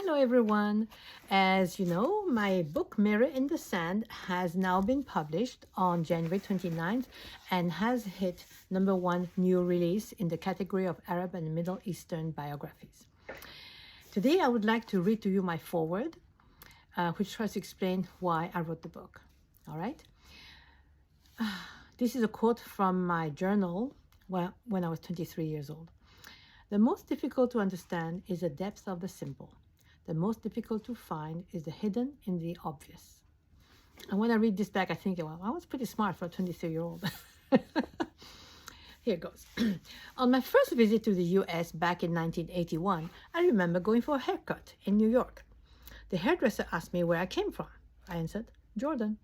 Hello, everyone. As you know, my book Mirror in the Sand has now been published on January 29th and has hit #1 new release in the category of Arab and Middle Eastern biographies. Today, I would like to read to you my foreword, which tries to explain why I wrote the book. All right? This is a quote from my journal when I was 23 years old. The most difficult to understand is the depth of the simple. The most difficult to find is the hidden in the obvious. And when I read this back, I think, well, I was pretty smart for a 23-year-old. Here goes. On my first visit to the US back in 1981, I remember going for a haircut in New York. The hairdresser asked me where I came from. I answered, Jordan.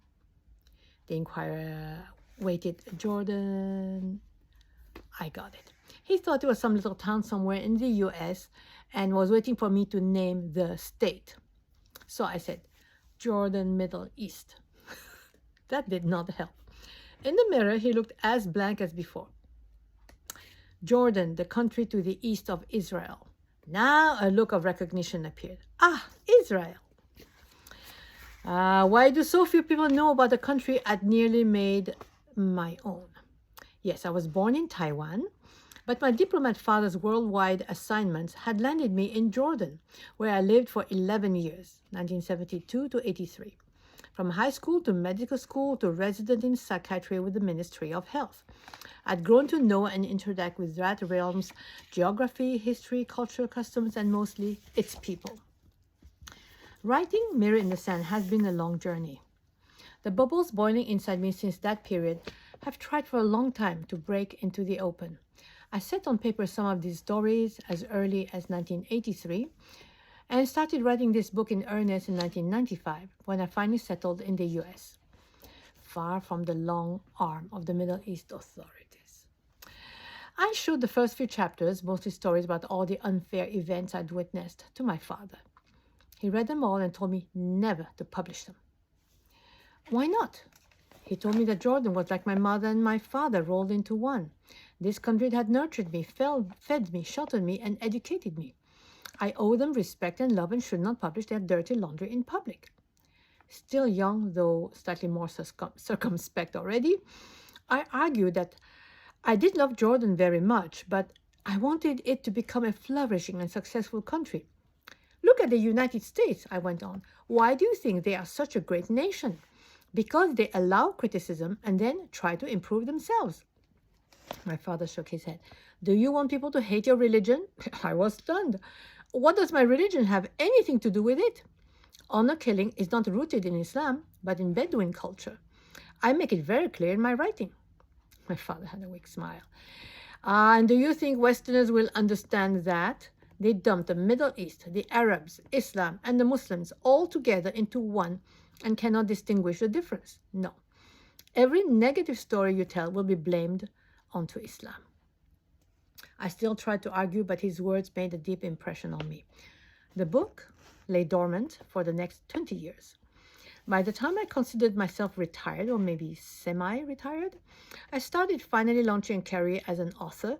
The inquirer waited, Jordan. I got it. He thought it was some little town somewhere in the US and was waiting for me to name the state. So I said, Jordan, Middle East. That did not help. In the mirror, he looked as blank as before. Jordan, the country to the east of Israel. Now a look of recognition appeared. Ah, Israel. Why do so few people know about the country I'd nearly made my own? Yes, I was born in Taiwan, but my diplomat father's worldwide assignments had landed me in Jordan, where I lived for 11 years, 1972 to 83. From high school to medical school to resident in psychiatry with the Ministry of Health. I'd grown to know and interact with that realm's geography, history, culture, customs, and mostly its people. Writing Mirror in the Sand has been a long journey. The bubbles boiling inside me since that period have tried for a long time to break into the open. I set on paper some of these stories as early as 1983 and started writing this book in earnest in 1995 when I finally settled in the US, far from the long arm of the Middle East authorities. I showed the first few chapters, mostly stories about all the unfair events I'd witnessed, to my father. He read them all and told me never to publish them. Why not? He told me that Jordan was like my mother and my father rolled into one. This country had nurtured me, fed me, sheltered me, and educated me. I owe them respect and love and should not publish their dirty laundry in public. Still young, though slightly more circumspect already, I argued that I did love Jordan very much, but I wanted it to become a flourishing and successful country. Look at the United States, I went on. Why do you think they are such a great nation? Because they allow criticism and then try to improve themselves. My father shook his head. Do you want people to hate your religion? I was stunned. What does my religion have anything to do with it? Honor killing is not rooted in Islam, but in Bedouin culture. I make it very clear in my writing. My father had a weak smile. And do you think Westerners will understand that? They dumped the Middle East, the Arabs, Islam, and the Muslims all together into one and cannot distinguish the difference. No. Every negative story you tell will be blamed onto Islam. I still tried to argue, but his words made a deep impression on me. The book lay dormant for the next 20 years. By the time I considered myself retired, or maybe semi-retired, I started finally launching a career as an author.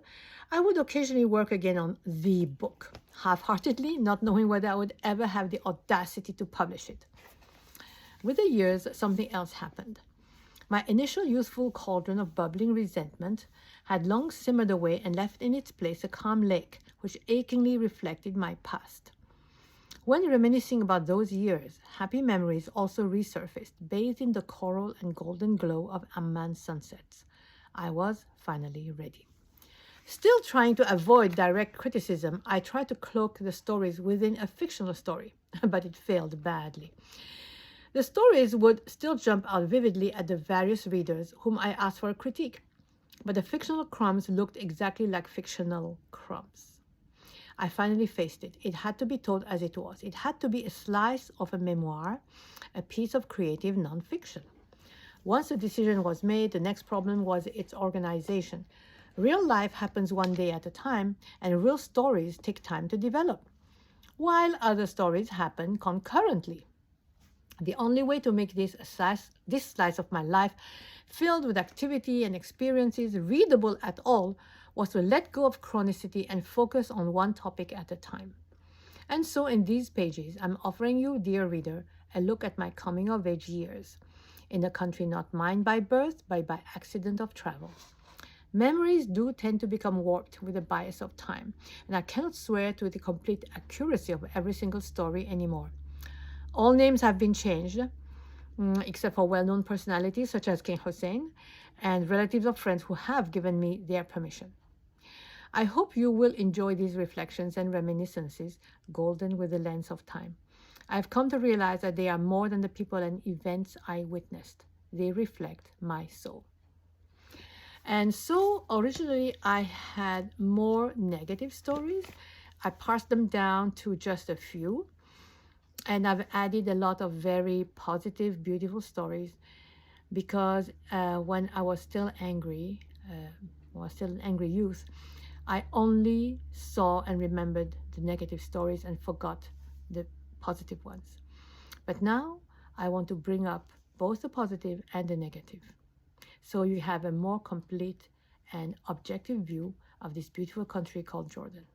I would occasionally work again on the book, half-heartedly, not knowing whether I would ever have the audacity to publish it. With the years, something else happened. My initial youthful cauldron of bubbling resentment had long simmered away and left in its place a calm lake which achingly reflected my past. When reminiscing about those years, happy memories also resurfaced, bathed in the coral and golden glow of Amman sunsets. I was finally ready. Still trying to avoid direct criticism, I tried to cloak the stories within a fictional story, but it failed badly. The stories would still jump out vividly at the various readers whom I asked for a critique, but the fictional crumbs looked exactly like fictional crumbs. I finally faced it. It had to be told as it was. It had to be a slice of a memoir, a piece of creative nonfiction. Once the decision was made, the next problem was its organization. Real life happens one day at a time, and real stories take time to develop, while other stories happen concurrently. The only way to make this slice of my life filled with activity and experiences readable at all was to let go of chronicity and focus on one topic at a time. And so in these pages, I'm offering you, dear reader, a look at my coming of age years in a country not mine by birth, but by accident of travel. Memories do tend to become warped with the bias of time, and I cannot swear to the complete accuracy of every single story anymore. All names have been changed, except for well-known personalities such as King Hussein and relatives of friends who have given me their permission. I hope you will enjoy these reflections and reminiscences, golden with the lens of time. I've come to realize that they are more than the people and events I witnessed. They reflect my soul. And so originally I had more negative stories. I parsed them down to just a few. And I've added a lot of very positive, beautiful stories because when I was still angry, was still an angry youth, I only saw and remembered the negative stories and forgot the positive ones. But now I want to bring up both the positive and the negative, so you have a more complete and objective view of this beautiful country called Jordan.